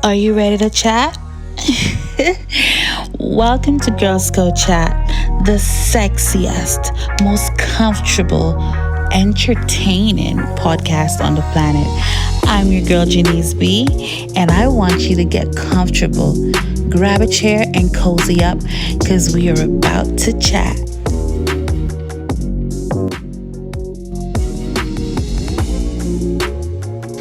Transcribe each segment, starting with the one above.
Are you ready to chat? Welcome to Girls Go Chat, the sexiest, most comfortable, entertaining podcast on the planet. I'm your girl Janice B, and I want you to get comfortable, grab a chair, and cozy up because we are about to chat.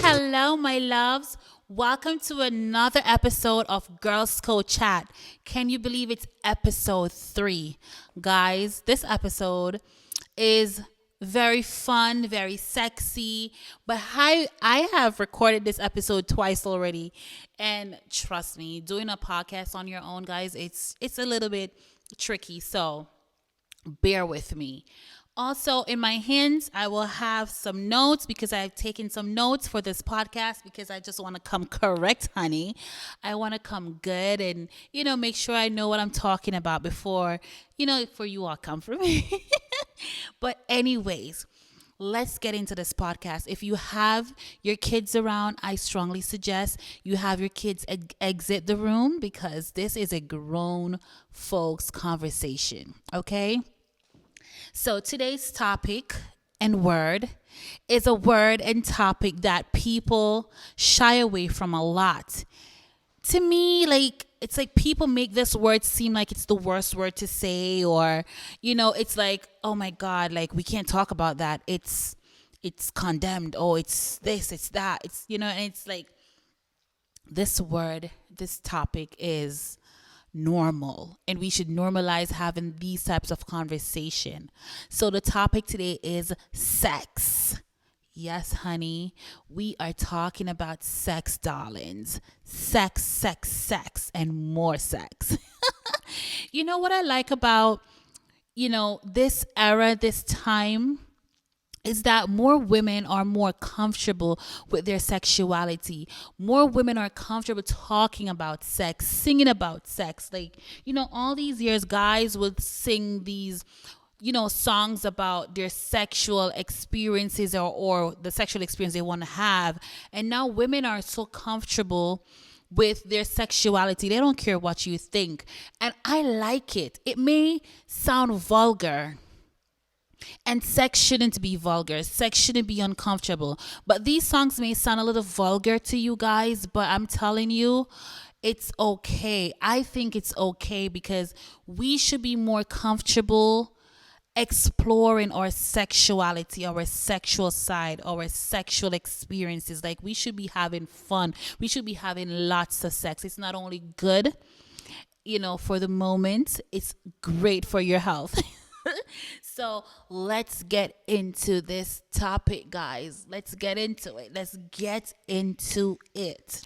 Hello, my loves. Welcome to another episode of Girls Code Chat. Can you believe it's episode 3? Guys, this episode is very fun, very sexy, but I have recorded this episode twice already. And trust me, doing a podcast on your own, guys, it's a little bit tricky. So bear with me. Also, in my hands, I will have some notes because I've taken some notes for this podcast because I just want to come correct, honey. I want to come good and, make sure I know what I'm talking about before you all come for me. But anyways, let's get into this podcast. If you have your kids around, I strongly suggest you have your kids exit the room because this is a grown folks conversation, okay? So today's topic and word is a word and topic that people shy away from a lot. To me, it's like people make this word seem like it's the worst word to say, or it's like, oh my God, like we can't talk about that. It's condemned. Oh, it's this, it's that. And it's like this topic is normal, and we should normalize having these types of conversation. So the topic today is sex. Yes, honey, we are talking about sex, darlings. Sex, sex, sex, and more sex. You know what I like about this era, this time, is that more women are more comfortable with their sexuality. More women are comfortable talking about sex, singing about sex. All these years, guys would sing these, songs about their sexual experiences or the sexual experience they want to have. And now women are so comfortable with their sexuality. They don't care what you think. And I like it. It may sound vulgar. And sex shouldn't be vulgar. Sex shouldn't be uncomfortable. But these songs may sound a little vulgar to you guys, but I'm telling you, it's okay. I think it's okay because we should be more comfortable exploring our sexuality, our sexual side, our sexual experiences. Like, we should be having fun. We should be having lots of sex. It's not only good, for the moment, it's great for your health. So let's get into this topic, guys. Let's get into it.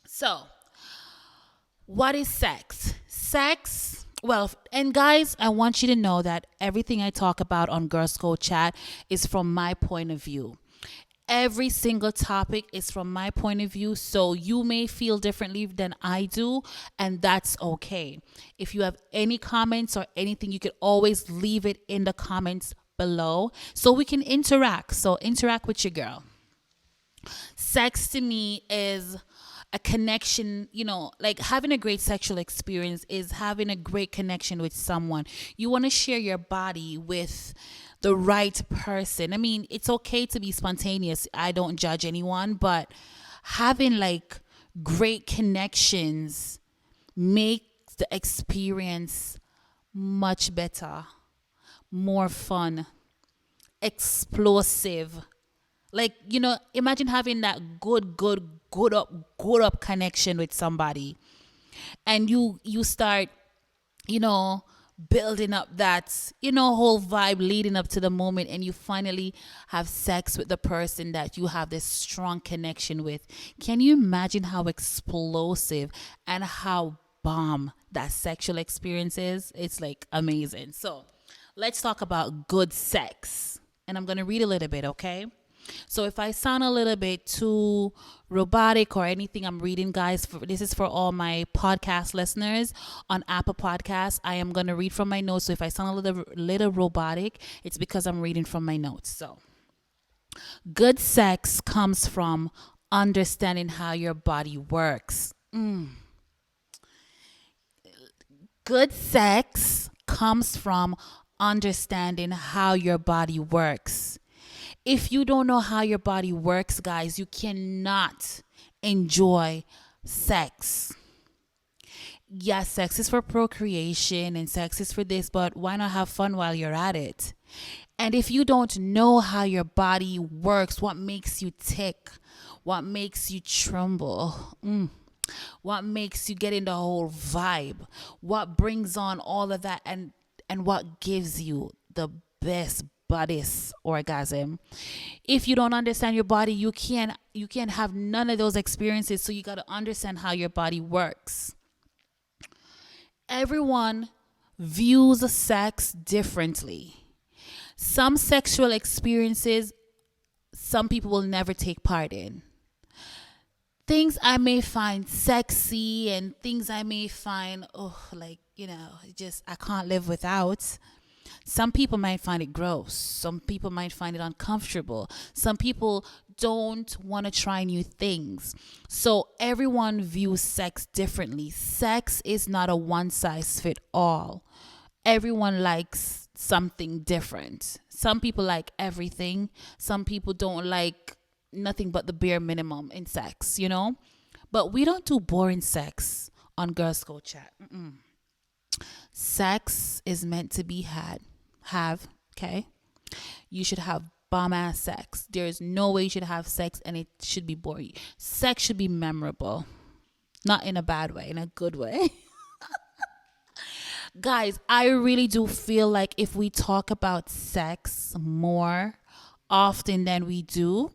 So, what is sex? Well, and guys, I want you to know that everything I talk about on Girls Go Chat is from my point of view. Every single topic is from my point of view, so you may feel differently than I do, and that's okay. If you have any comments or anything, you could always leave it in the comments below so we can interact. So interact with your girl. Sex to me is a connection, like having a great sexual experience is having a great connection with someone. You want to share your body with the right person. I mean, it's okay to be spontaneous. I don't judge anyone, but having great connections makes the experience much better, more fun, explosive. Imagine having that good up connection with somebody, and you start, building up that, whole vibe leading up to the moment, and you finally have sex with the person that you have this strong connection with. Can you imagine how explosive and how bomb that sexual experience is? It's amazing. So let's talk about good sex. And I'm going to read a little bit, okay? So if I sound a little bit too robotic or anything I'm reading, guys, this is for all my podcast listeners on Apple Podcasts. I am going to read from my notes. So if I sound a little robotic, it's because I'm reading from my notes. So good sex comes from understanding how your body works. Good sex comes from understanding how your body works. If you don't know how your body works, guys, you cannot enjoy sex. Yes, sex is for procreation and sex is for this, but why not have fun while you're at it? And if you don't know how your body works, what makes you tick, what makes you tremble, what makes you get in the whole vibe, what brings on all of that, and what gives you the best bodies orgasm. If you don't understand your body, you can't have none of those experiences. So you got to understand how your body works. Everyone views sex differently. Some sexual experiences some people will never take part in. Things I may find sexy and things I may find, oh, like, just I can't live without. Some people might find it gross. Some people might find it uncomfortable. Some people don't want to try new things. So everyone views sex differently. Sex is not a one size fit all. Everyone likes something different. Some people like everything. Some people don't like nothing but the bare minimum in sex. But we don't do boring sex on Girls Go Chat. Sex is meant to be okay? You should have bomb ass sex. There is no way you should have sex and it should be boring. Sex should be memorable. Not in a bad way, in a good way. Guys, I really do feel like if we talk about sex more often than we do,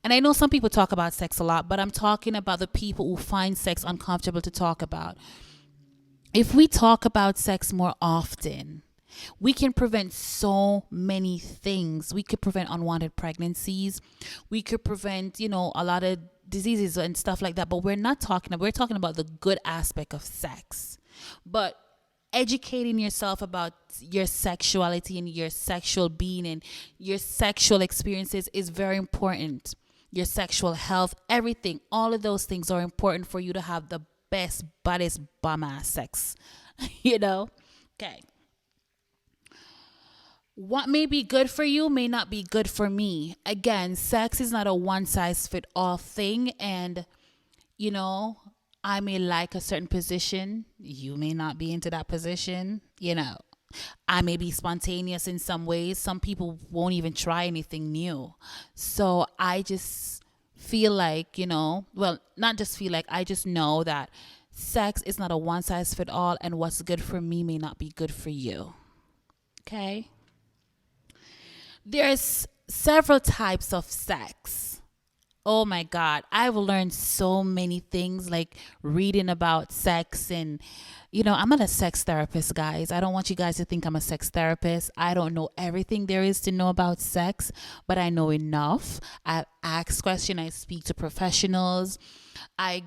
and I know some people talk about sex a lot, but I'm talking about the people who find sex uncomfortable to talk about. If we talk about sex more often, we can prevent so many things. We could prevent unwanted pregnancies. We could prevent, a lot of diseases and stuff like that. But we're talking about the good aspect of sex. But educating yourself about your sexuality and your sexual being and your sexual experiences is very important. Your sexual health, everything, all of those things are important for you to have the best, baddest, bomb ass sex. Okay. What may be good for you may not be good for me. Again, sex is not a one size fit all thing. And, I may like a certain position. You may not be into that position. I may be spontaneous in some ways. Some people won't even try anything new. So I just feel like, well, not just feel like, I just know that sex is not a one size fit all. And what's good for me may not be good for you. Okay? There's several types of sex. Oh my God. I've learned so many things, like reading about sex. And, I'm not a sex therapist, guys. I don't want you guys to think I'm a sex therapist. I don't know everything there is to know about sex, but I know enough. I ask questions. I speak to professionals. I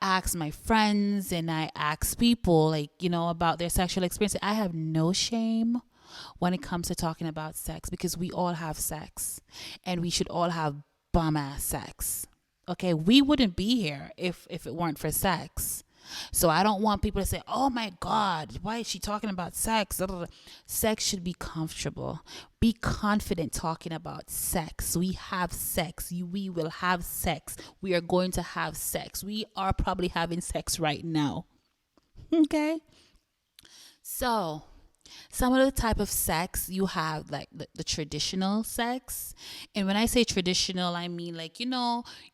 ask my friends and I ask people, about their sexual experience. I have no shame when it comes to talking about sex, because we all have sex and we should all have bum ass sex. Okay, we wouldn't be here if it weren't for sex. So I don't want people to say, "Oh my God, why is she talking about sex?" Sex should be comfortable. Be confident talking about sex. We have sex. We will have sex. We are going to have sex. We are probably having sex right now. Okay, so some of the type of sex you have, like the traditional sex. And when I say traditional, I mean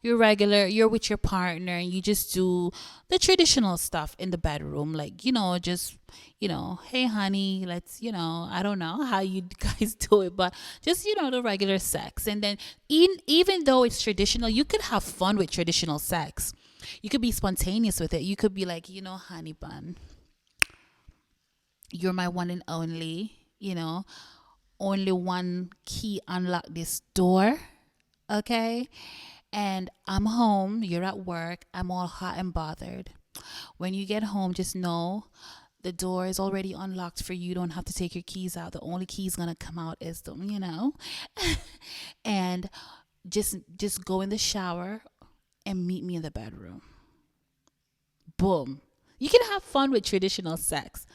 you're with your partner and you just do the traditional stuff in the bedroom, hey honey, let's, I don't know how you guys do it, but just, the regular sex. And then even though it's traditional, you could have fun with traditional sex. You could be spontaneous with it. You could be like, honey bun, you're my one and only, only one key unlock this door. Okay. And I'm home. You're at work. I'm all hot and bothered. When you get home, just know the door is already unlocked for you. You don't have to take your keys out. The only key's going to come out is and just go in the shower. and meet me in the bedroom. Boom. You can have fun with traditional sex.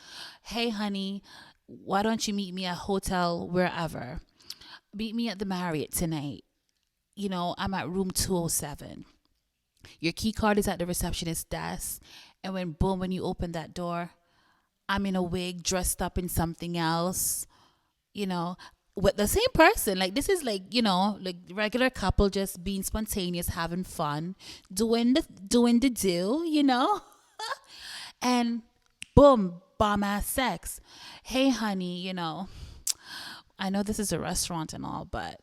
Hey, honey, why don't you meet me at hotel wherever? Meet me at the Marriott tonight. I'm at room 207. Your key card is at the receptionist's desk. And when you open that door, I'm in a wig, dressed up in something else, you know, with the same person. Like, this is like regular couple just being spontaneous, having fun, doing the do. And boom, bomb ass sex. Hey, honey, I know this is a restaurant and all, but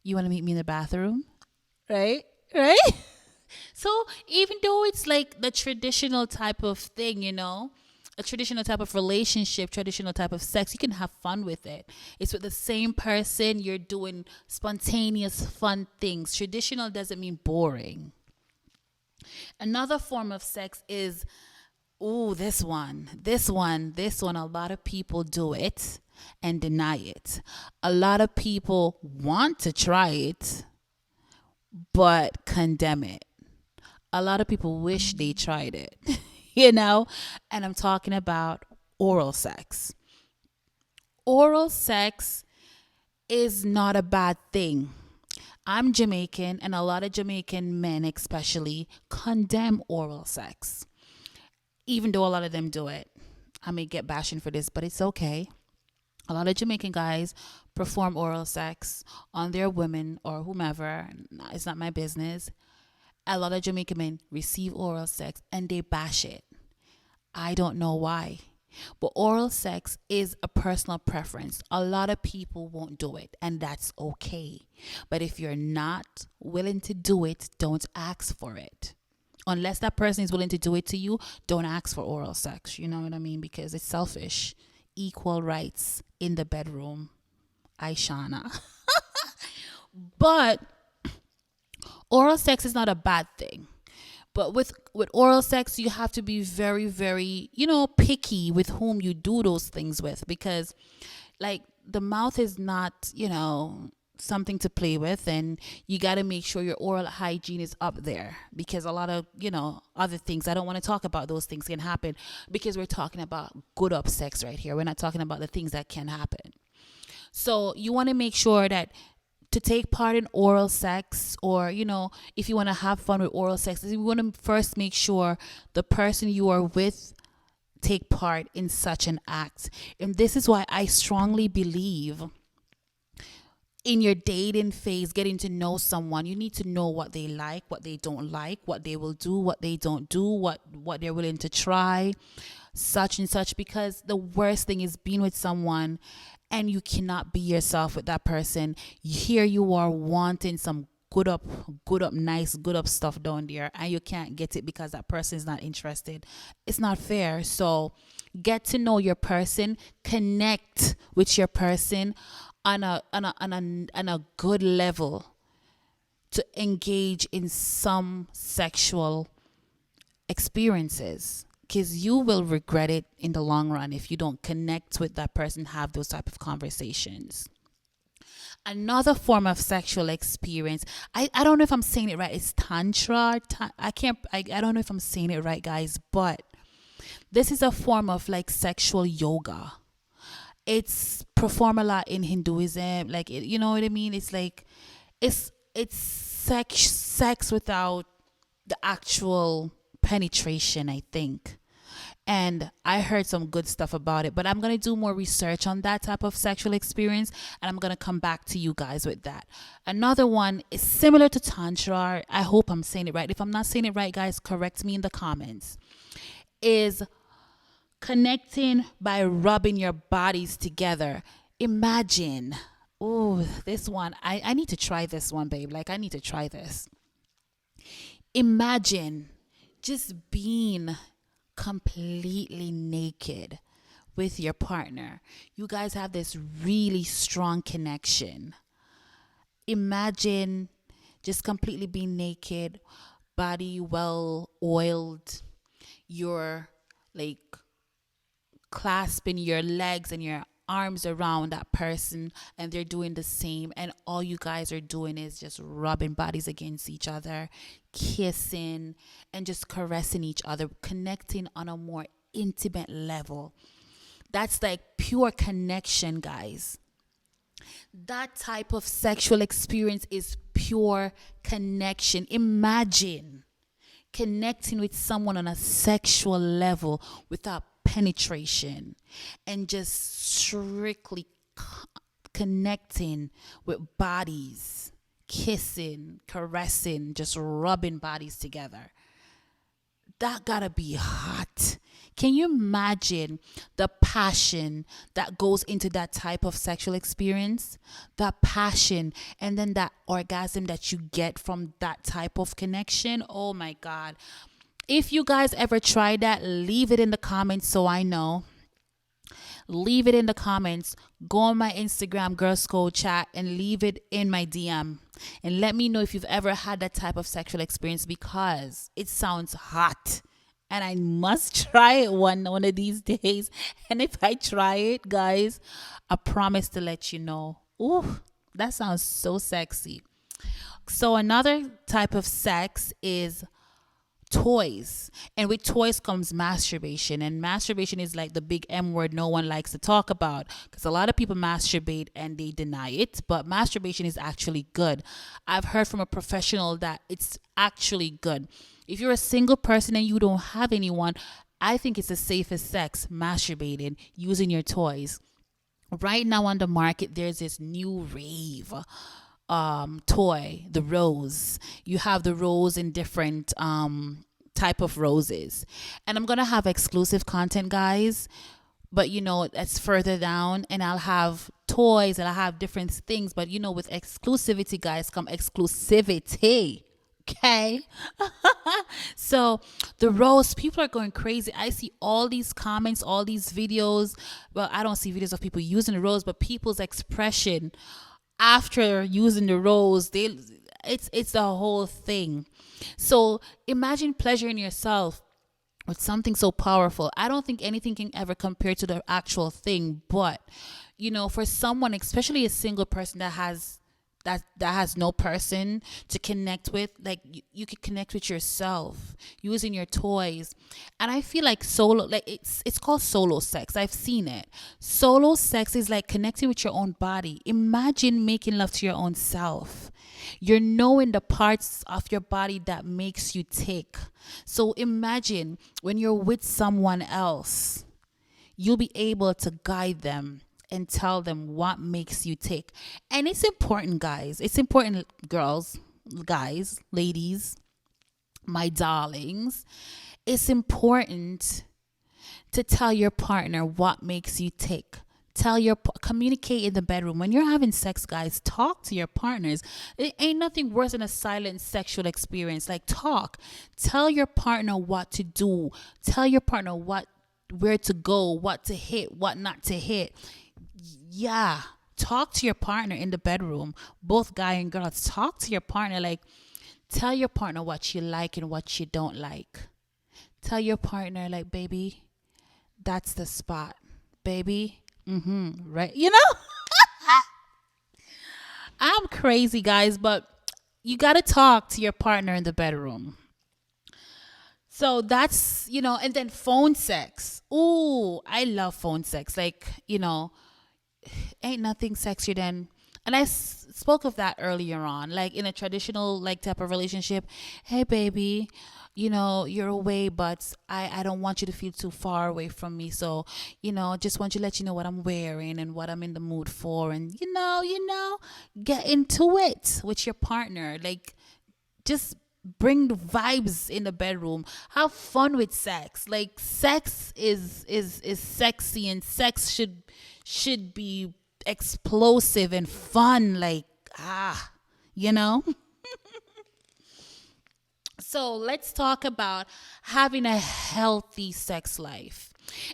you want to meet me in the bathroom? Right? Right? So even though it's like the traditional type of thing, a traditional type of relationship, traditional type of sex, you can have fun with it. It's with the same person, you're doing spontaneous, fun things. Traditional doesn't mean boring. Another form of sex is, ooh, this one. A lot of people do it and deny it. A lot of people want to try it, but condemn it. A lot of people wish they tried it, and I'm talking about oral sex. Oral sex is not a bad thing. I'm Jamaican, and a lot of Jamaican men, especially, condemn oral sex, even though a lot of them do it. I may get bashing for this, but it's okay. A lot of Jamaican guys perform oral sex on their women or whomever. It's not my business. A lot of Jamaican men receive oral sex and they bash it. I don't know why. But oral sex is a personal preference. A lot of people won't do it, and that's okay. But if you're not willing to do it, don't ask for it. Unless that person is willing to do it to you, don't ask for oral sex. You know what I mean? Because it's selfish. Equal rights in the bedroom. Aishana. But oral sex is not a bad thing. But with oral sex, you have to be very, very, picky with whom you do those things with, because like the mouth is not, something to play with, and you got to make sure your oral hygiene is up there, because a lot of, other things, I don't want to talk about those things, can happen, because we're talking about good up sex right here. We're not talking about the things that can happen. So you want to make sure that to take part in oral sex, or if you want to have fun with oral sex, you want to first make sure the person you are with take part in such an act. And this is why I strongly believe in your dating phase, getting to know someone, you need to know what they like, what they don't like, what they will do, what they don't do, what they're willing to try, such and such. Because the worst thing is being with someone and you cannot be yourself with that person. Here you are wanting some good up, nice, good up stuff down there, and you can't get it because that person is not interested. It's not fair. So get to know your person, connect with your person on a good level to engage in some sexual experiences, because you will regret it in the long run if you don't connect with that person, have those type of conversations. Another form of sexual experience, I don't know if I'm saying it right, it's tantra. I don't know if I'm saying it right, guys, but this is a form of like sexual yoga. It's performed a lot in Hinduism, like you know what I mean. It's like it's sex without the actual penetration, I think. And I heard some good stuff about it, but I'm going to do more research on that type of sexual experience, and I'm going to come back to you guys with that. Another one is similar to tantra. I hope I'm saying it right. If I'm not saying it right, guys, correct me in the comments. Is connecting by rubbing your bodies together. Imagine. Oh, this one. I need to try this one, babe. Like, I need to try this. Imagine just being completely naked with your partner. You guys have this really strong connection. Imagine just completely being naked, body well oiled. You're like clasping your legs and your arms around that person and they're doing the same, and all you guys are doing is just rubbing bodies against each other, kissing, and just caressing each other, connecting on a more intimate level. That's like pure connection, guys. That type of sexual experience is pure connection. Imagine connecting with someone on a sexual level without penetration and just strictly connecting with bodies, kissing, caressing, just rubbing bodies together. That gotta be hot. Can you imagine the passion that goes into that type of sexual experience? That passion and then that orgasm that you get from that type of connection. Oh my God. If you guys ever tried that, leave it in the comments so I know. Leave it in the comments. Go on my Instagram, Girls Code Chat, and leave it in my DM. And let me know if you've ever had that type of sexual experience, because it sounds hot. And I must try it one of these days. And if I try it, guys, I promise to let you know. Ooh, that sounds so sexy. So another type of sex is toys, and with toys comes masturbation, and masturbation is like the big M word no one likes to talk about, because a lot of people masturbate and they deny it, but masturbation is actually good. I've heard from a professional that it's actually good. If you're a single person and you don't have anyone, I think it's the safest sex, masturbating using your toys. Right now on the market, there's this new rave toy, the rose. You have the rose in different type of roses, and I'm gonna have exclusive content, guys, but that's further down, and I'll have toys and I'll have different things, but with exclusivity, guys, come exclusivity. Okay. So the rose, people are going crazy. I see all these comments, all these videos. Well, I don't see videos of people using the rose, but people's expression after using the rose, it's a whole thing. So imagine pleasuring yourself with something so powerful. I don't think anything can ever compare to the actual thing, but for someone, especially a single person that has no person to connect with, like you could connect with yourself using your toys. And I feel like solo, like it's called solo sex. I've seen it. Solo sex is like connecting with your own body. Imagine making love to your own self. You're knowing the parts of your body that makes you tick. So imagine when you're with someone else, you'll be able to guide them and tell them what makes you tick. And it's important, guys. It's important, girls, guys, ladies, my darlings. It's important to tell your partner what makes you tick. Communicate in the bedroom. When you're having sex, guys, talk to your partners. It ain't nothing worse than a silent sexual experience. Like, talk. Tell your partner what to do. Tell your partner where to go, what to hit, what not to hit. Yeah, talk to your partner in the bedroom. Both guy and girls, talk to your partner. Like, tell your partner what you like and what you don't like. Tell your partner, like, baby, that's the spot, baby. Right? I'm crazy, guys, but you gotta talk to your partner in the bedroom. So that's, and then phone sex. Ooh, I love phone sex. Like, ain't nothing sexier than, and I spoke of that earlier on, like in a traditional like type of relationship. Hey baby, you're away, but I don't want you to feel too far away from me, so just want to let you know what I'm wearing and what I'm in the mood for, and get into it with your partner. Like, just bring the vibes in the bedroom. Have fun with sex. Like, sex is sexy, and sex should be explosive and fun. Like, you know. So let's talk about having a healthy sex life.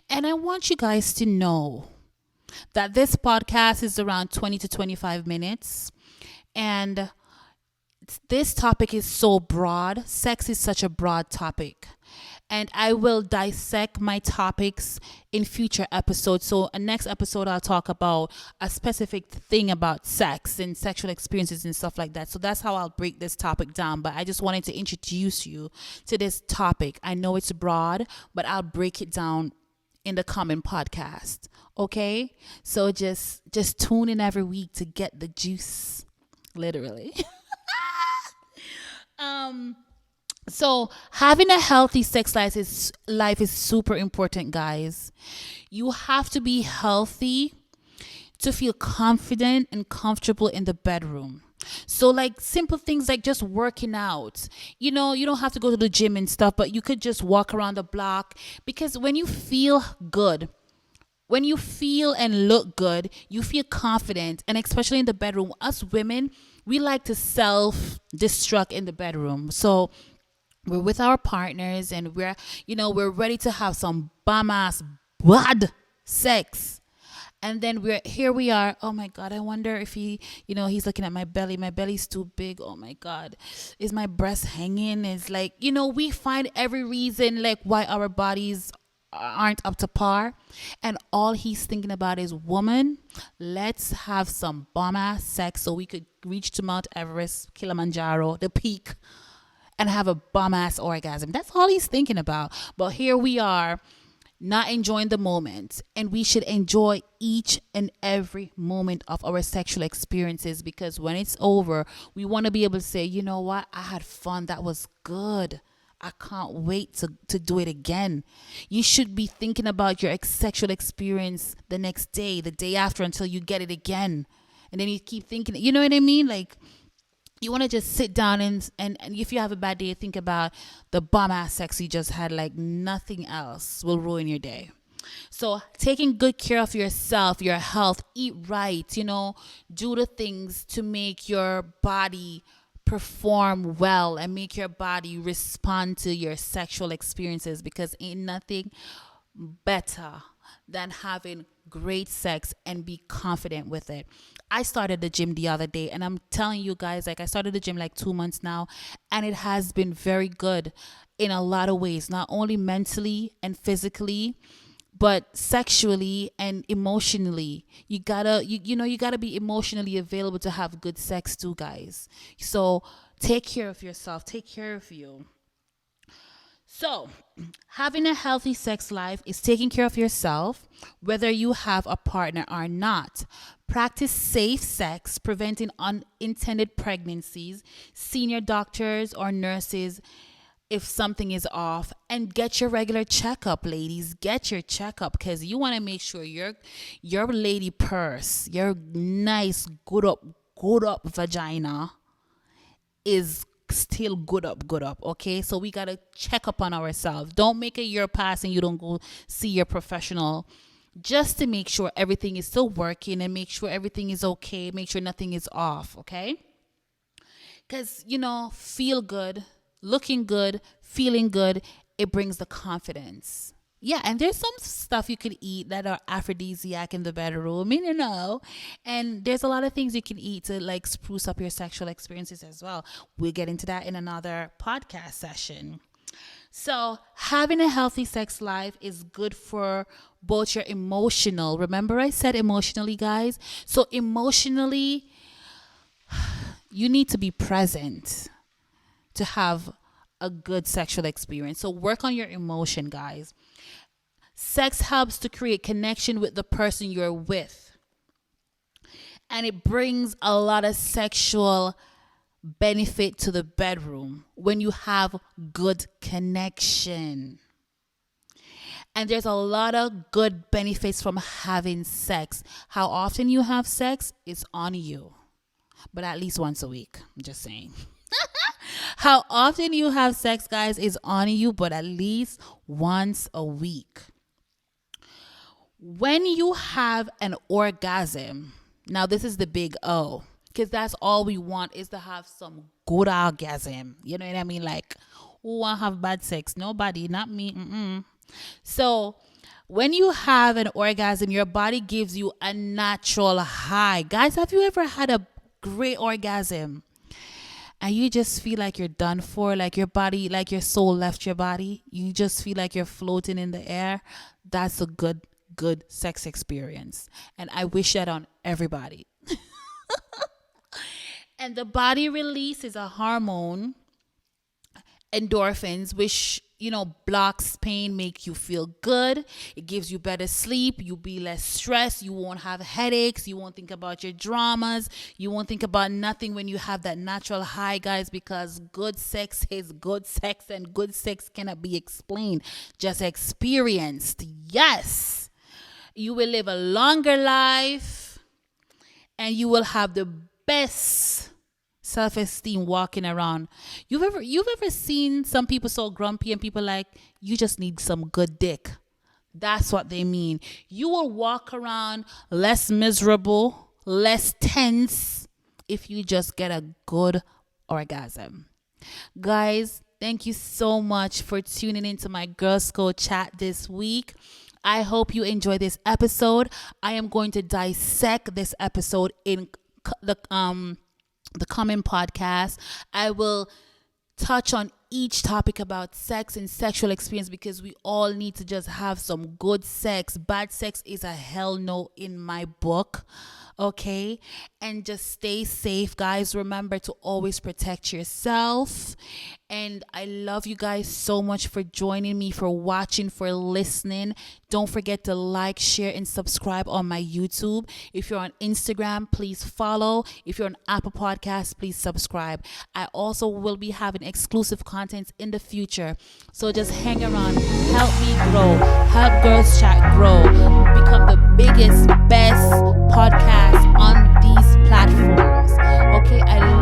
And I want you guys to know that this podcast is around 20 to 25 minutes. And this topic is so broad. Sex is such a broad topic. And I will dissect my topics in future episodes. So, next episode, I'll talk about a specific thing about sex and sexual experiences and stuff like that. So, that's how I'll break this topic down. But I just wanted to introduce you to this topic. I know it's broad, but I'll break it down in the coming podcast. Okay? So, just tune in every week to get the juice, literally. So having a healthy sex life is super important, guys. You have to be healthy to feel confident and comfortable in the bedroom. So like simple things like just working out. You know, you don't have to go to the gym and stuff, but you could just walk around the block, because when you feel good, when you feel and look good, you feel confident. And especially in the bedroom, us women, we like to self destruct in the bedroom. So we're with our partners and we're ready to have some bum ass bad sex. And then we are. Oh my God, I wonder if he's looking at my belly. My belly's too big. Oh my God, is my breast hanging? Is like, we find every reason like why our bodies aren't up to par. And all he's thinking about is, woman, let's have some bomb ass sex so we could reach to Mount Everest, Kilimanjaro, the peak, and have a bum ass orgasm. That's all he's thinking about. But here we are, not enjoying the moment. And we should enjoy each and every moment of our sexual experiences, because when it's over, we want to be able to say, you know what? I had fun. That was good. I can't wait to do it again. You should be thinking about your sexual experience the next day, the day after, until you get it again. And then you keep thinking, you know what I mean? Like, you want to just sit down and if you have a bad day, think about the bomb ass sex you just had. Like, nothing else will ruin your day. So taking good care of yourself, your health, eat right, do the things to make your body perform well and make your body respond to your sexual experiences, because ain't nothing better than having great sex and be confident with it. I started the gym the other day, and I'm telling you guys, like, I started the gym like 2 months now, and it has been very good in a lot of ways, not only mentally and physically, but sexually and emotionally. You gotta be emotionally available to have good sex too, guys. So take care of yourself, take care of you. So, having a healthy sex life is taking care of yourself, whether you have a partner or not. Practice safe sex, preventing unintended pregnancies. Senior doctors or nurses if something is off, and get your regular checkup, ladies. Get your checkup, because you want to make sure your lady purse, your nice good up vagina is still good up. Okay, so we gotta check up on ourselves. Don't make a year pass and you don't go see your professional, just to make sure everything is still working and make sure everything is okay, make sure nothing is off. Okay, because feel good, looking good, feeling good, it brings the confidence. Yeah, and there's some stuff you could eat that are aphrodisiac in the bedroom, and there's a lot of things you can eat to like spruce up your sexual experiences as well. We'll get into that in another podcast session. So having a healthy sex life is good for both your emotional. Remember I said emotionally, guys? So emotionally, you need to be present to have a good sexual experience. So work on your emotion, guys. Sex helps to create connection with the person you're with, and it brings a lot of sexual benefit to the bedroom when you have good connection. And there's a lot of good benefits from having sex. How often you have sex is on you, but at least once a week. I'm just saying. How often you have sex, guys, is on you, but at least once a week. When you have an orgasm, now this is the big O, because that's all we want, is to have some good orgasm. You know what I mean? Like, who want to have bad sex? Nobody, not me. So when you have an orgasm, your body gives you a natural high. Guys, have you ever had a great orgasm? and you just feel like you're done for, like your body, like your soul left your body. You just feel like you're floating in the air. That's a good sex experience. And I wish that on everybody. And the body release is a hormone, endorphins, which blocks pain, make you feel good. It gives you better sleep. You'll be less stressed. You won't have headaches. You won't think about your dramas. You won't think about nothing when you have that natural high, guys, because good sex is good sex, and good sex cannot be explained, just experienced. Yes, you will live a longer life, and you will have the best self-esteem walking around. You've ever seen some people so grumpy and people like, you just need some good dick? That's what they mean. You will walk around less miserable, less tense, if you just get a good orgasm. Guys, thank you so much for tuning into my Girls Code chat this week. I hope you enjoy this episode. I am going to dissect this episode in the coming podcast. I will touch on each topic about sex and sexual experience, because we all need to just have some good sex. Bad sex is a hell no in my book. Okay? And just stay safe, guys. Remember to always protect yourself. And I love you guys so much for joining me, for watching, for listening. Don't forget to like, share, and subscribe on my YouTube. If you're on Instagram, please follow. If you're on Apple Podcasts, please subscribe. I also will be having exclusive content in the future. So just hang around. Help me grow. Help Girls Chat grow. Become the biggest, best podcast on these platforms. Okay, I